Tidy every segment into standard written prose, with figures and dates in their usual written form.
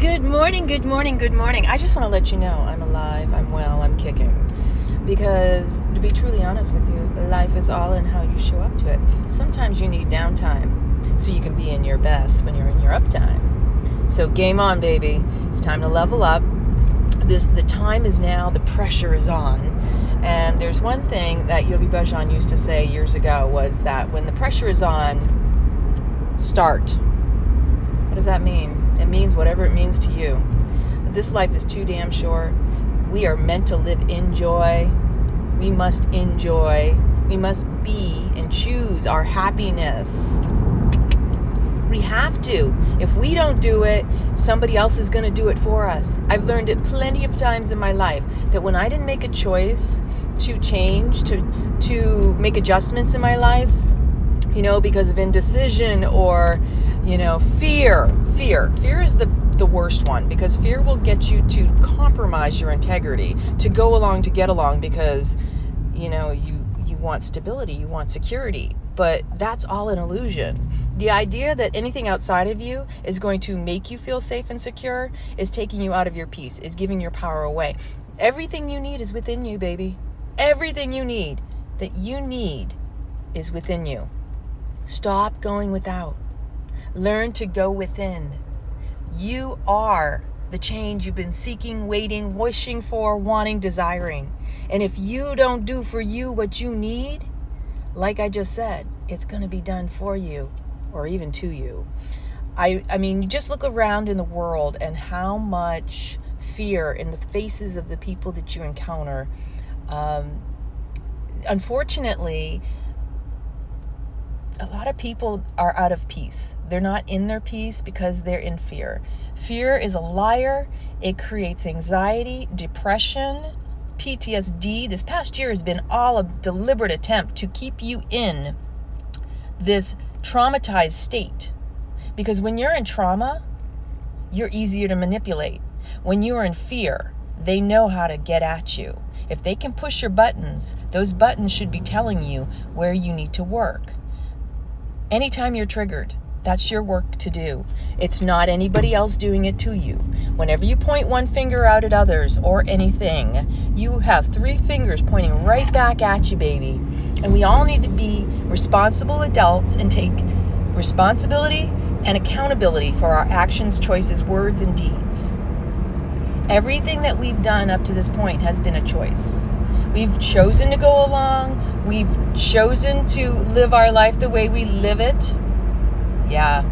Good morning, good morning, good morning. I just want to let you know I'm alive, I'm well, I'm kicking. Because, to be truly honest with you, life is all in how you show up to it. Sometimes you need downtime so you can be in your best when you're in your uptime. So game on, baby. It's time to level up. The time is now, the pressure is on. And there's one thing that Yogi Bhajan used to say years ago was that when the pressure is on, start. What does that mean? It means whatever it means to you. This life is too damn short. We are meant to live in joy. We must enjoy. We must be and choose our happiness. We have to. If we don't do it, somebody else is going to do it for us. I've learned it plenty of times in my life that when I didn't make a choice to change, to make adjustments in my life, because of indecision or, fear. Fear is the worst one, because fear will get you to compromise your integrity, to go along to get along, because, you want stability, you want security. But that's all an illusion. The idea that anything outside of you is going to make you feel safe and secure is taking you out of your peace, is giving your power away. Everything you need is within you, baby. Everything you need is within you. Stop going without. Learn to go within. You are the change you've been seeking, waiting, wishing for, wanting, desiring. And if you don't do for you what you need, like I just said, it's going to be done for you or even to you. I mean, you just look around in the world and how much fear in the faces of the people that you encounter. Unfortunately, a lot of people are out of peace. They're not in their peace because they're in fear. Fear is a liar. It creates anxiety, depression, PTSD. This past year has been all a deliberate attempt to keep you in this traumatized state. Because when you're in trauma, you're easier to manipulate. When you're in fear, they know how to get at you. If they can push your buttons, those buttons should be telling you where you need to work. Anytime you're triggered, that's your work to do. It's not anybody else doing it to you. Whenever you point one finger out at others or anything, you have 3 fingers pointing right back at you, baby. And we all need to be responsible adults and take responsibility and accountability for our actions, choices, words, and deeds. Everything that we've done up to this point has been a choice. We've chosen to go along. We've chosen to live our life the way we live it. Yeah.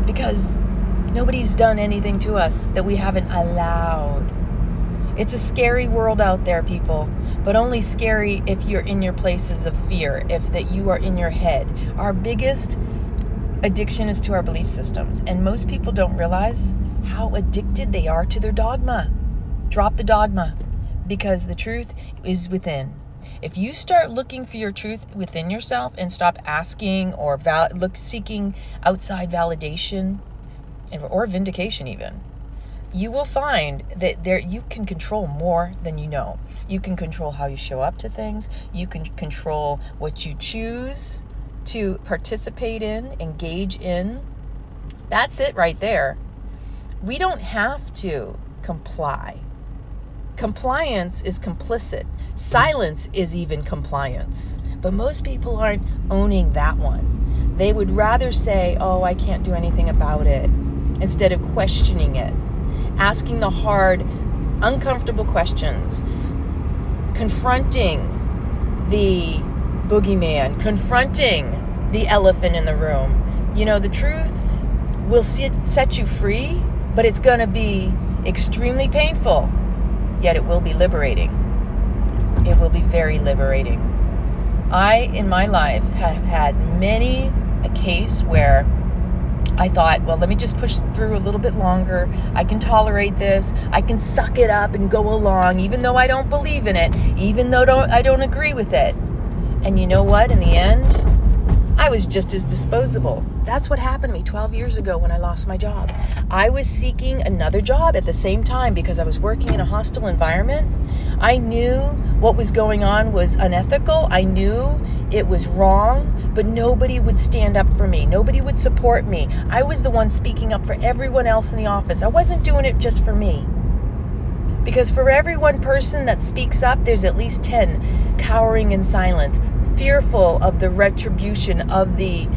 Because nobody's done anything to us that we haven't allowed. It's a scary world out there, people. But only scary if you're in your places of fear, if that you are in your head. Our biggest addiction is to our belief systems. And most people don't realize how addicted they are to their dogma. Drop the dogma. Because the truth is within. If you start looking for your truth within yourself and stop asking or seeking outside validation or vindication even, you will find that you can control more than you know. You can control how you show up to things. You can control what you choose to participate in, engage in. That's it right there. We don't have to comply. Compliance is complicit. Silence is even compliance. But most people aren't owning that one. They would rather say, oh, I can't do anything about it, instead of questioning it. Asking the hard, uncomfortable questions. Confronting the boogeyman. Confronting the elephant in the room. The truth will set you free, but it's going to be extremely painful. Yet it will be liberating. It will be very liberating. I, in my life, have had many a case where I thought, well, let me just push through a little bit longer. I can tolerate this. I can suck it up and go along, even though I don't believe in it, even though I don't agree with it. And you know what? In the end, I was just as disposable. That's what happened to me 12 years ago when I lost my job. I was seeking another job at the same time because I was working in a hostile environment. I knew what was going on was unethical. I knew it was wrong, but nobody would stand up for me. Nobody would support me. I was the one speaking up for everyone else in the office. I wasn't doing it just for me. Because for every one person that speaks up, there's at least 10 cowering in silence, fearful of the retribution of the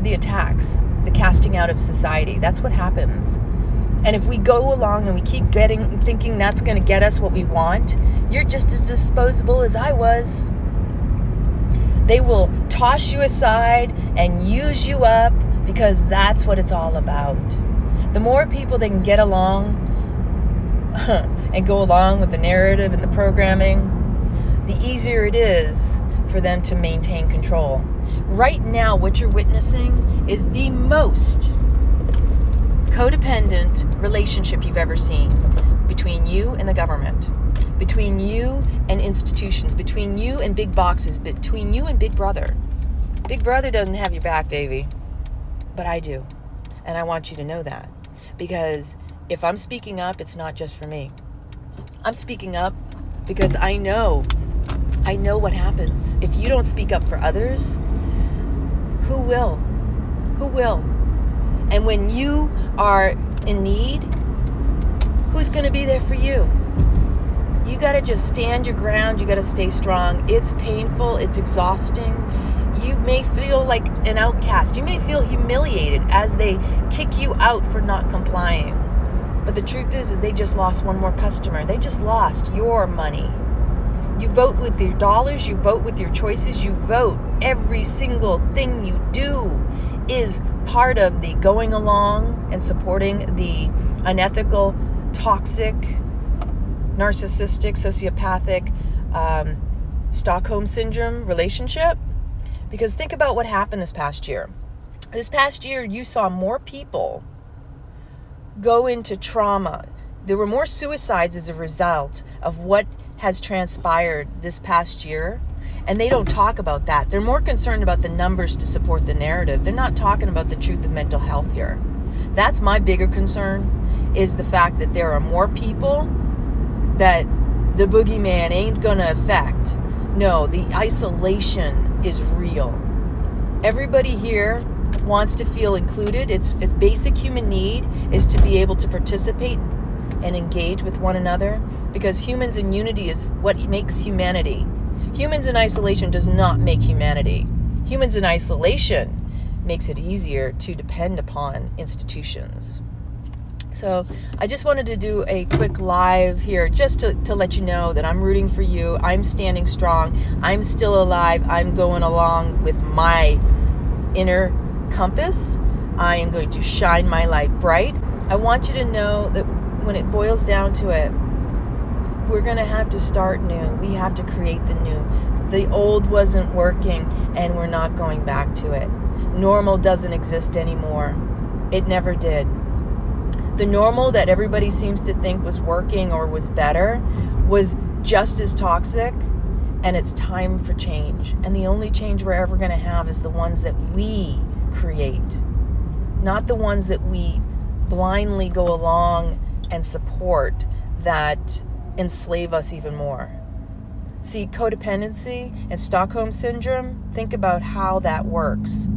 attacks, the casting out of society. That's what happens. And if we go along and we keep thinking that's going to get us what we want, you're just as disposable as I was. They will toss you aside and use you up because that's what it's all about. The more people they can get along and go along with the narrative and the programming, the easier it is for them to maintain control. Right now, what you're witnessing is the most codependent relationship you've ever seen between you and the government, between you and institutions, between you and big boxes, between you and Big Brother. Big Brother doesn't have your back, baby, but I do. And I want you to know that, because if I'm speaking up, it's not just for me. I'm speaking up because I know what happens. If you don't speak up for others, who will? Who will? And when you are in need, who's going to be there for you? You got to just stand your ground. You got to stay strong. It's painful. It's exhausting. You may feel like an outcast. You may feel humiliated as they kick you out for not complying. But the truth is they just lost one more customer. They just lost your money. You vote with your dollars. You vote with your choices. You vote. Every single thing you do is part of the going along and supporting the unethical, toxic, narcissistic, sociopathic, Stockholm syndrome relationship. Because think about what happened this past year. This past year, you saw more people go into trauma. There were more suicides as a result of what has transpired this past year. And they don't talk about that. They're more concerned about the numbers to support the narrative. They're not talking about the truth of mental health here. That's my bigger concern, is the fact that there are more people that the boogeyman ain't gonna affect. No, the isolation is real. Everybody here wants to feel included. Its basic human need is to be able to participate and engage with one another, because humans in unity is what makes humanity. Humans in isolation does not make humanity. Humans in isolation makes it easier to depend upon institutions. So I just wanted to do a quick live here just to let you know that I'm rooting for you. I'm standing strong. I'm still alive. I'm going along with my inner compass. I am going to shine my light bright. I want you to know that when it boils down to it, we're going to have to start new. We have to create the new. The old wasn't working, and we're not going back to it. Normal doesn't exist anymore. It never did. The normal that everybody seems to think was working or was better was just as toxic, and it's time for change. And the only change we're ever going to have is the ones that we create, not the ones that we blindly go along and support that enslave us even more. See, codependency and Stockholm syndrome, think about how that works.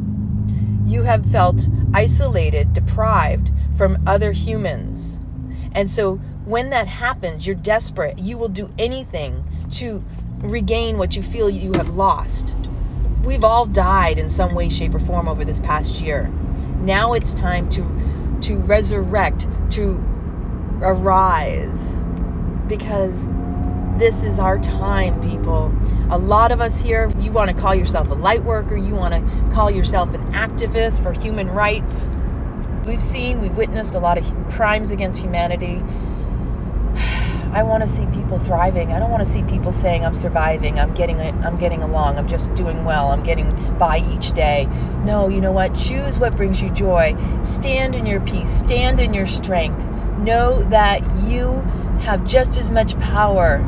You have felt isolated, deprived from other humans. And so when that happens, you're desperate. You will do anything to regain what you feel you have lost. We've all died in some way, shape, or form over this past year. Now it's time to resurrect, to arise, because this is our time, people. A lot of us here, you want to call yourself a light worker, you want to call yourself an activist for human rights. We've witnessed a lot of crimes against humanity. I want to see people thriving. I don't want to see people saying, I'm surviving, I'm getting along, I'm just doing well, I'm getting by each day. No, you know what? Choose what brings you joy. Stand in your peace, stand in your strength. Know that you have just as much power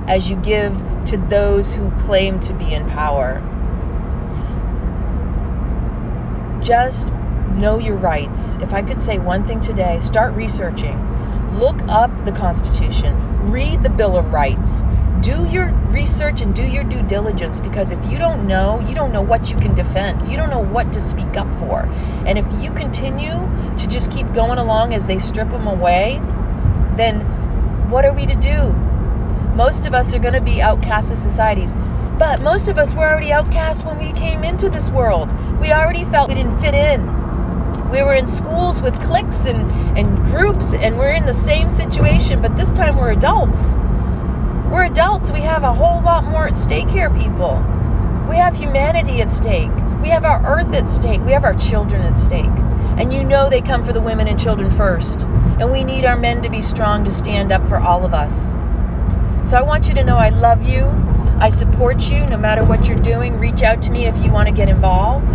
as you give to those who claim to be in power. just know your rights. If I could say one thing today, start researching. Look up the Constitution. Read the Bill of Rights. Do your research and do your due diligence, because if you don't know what you can defend. You don't know what to speak up for. And if you continue to just keep going along as they strip them away, then what are we to do? Most of us are going to be outcast of societies. But most of us were already outcast when we came into this world. We already felt we didn't fit in. We were in schools with cliques and groups, and we're in the same situation, but this time we're adults. We're adults. We have a whole lot more at stake here, people. We have humanity at stake. We have our earth at stake. We have our children at stake. And you know they come for the women and children first. And we need our men to be strong to stand up for all of us. So I want you to know I love you. I support you no matter what you're doing. Reach out to me if you want to get involved.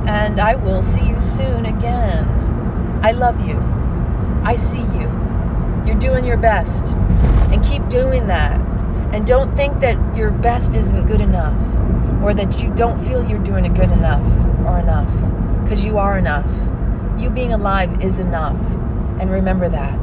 And I will see you soon again. I love you. I see you. You're doing your best. And keep doing that. And don't think that your best isn't good enough. Or that you don't feel you're doing it good enough or enough. Because you are enough. You being alive is enough. And remember that.